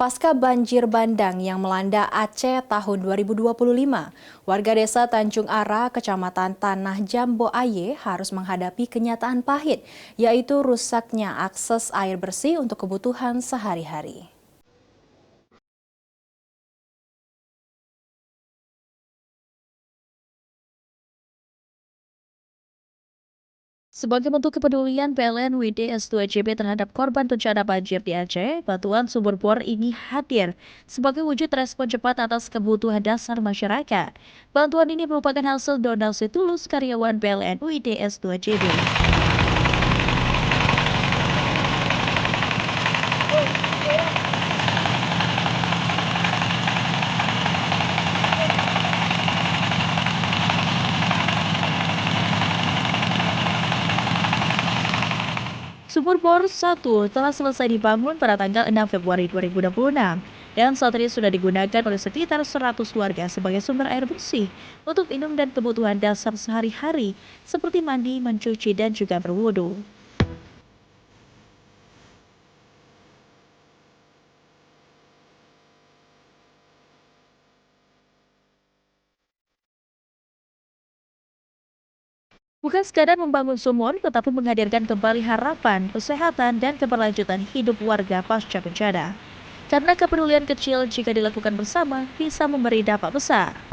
Pasca banjir bandang yang melanda Aceh tahun 2025, warga desa Tanjung Ara, Kecamatan Tanah Jambo Aye harus menghadapi kenyataan pahit, yaitu rusaknya akses air bersih untuk kebutuhan sehari-hari. Sebagai bentuk kepedulian PLN WDS 2JB terhadap korban bencana banjir di Aceh, bantuan sumur bor ini hadir sebagai wujud respon cepat atas kebutuhan dasar masyarakat. Bantuan ini merupakan hasil donasi tulus karyawan PLN WDS 2JB. Sumur bor 1 telah selesai dibangun pada tanggal 6 Februari 2026 dan saat ini sudah digunakan oleh sekitar 100 warga sebagai sumber air bersih untuk minum dan kebutuhan dasar sehari-hari seperti mandi, mencuci, dan juga berwudu. Bukan sekadar membangun sumur, tetapi menghadirkan kembali harapan, kesehatan, dan keberlanjutan hidup warga pasca bencana. Karena kepedulian kecil jika dilakukan bersama bisa memberi dampak besar.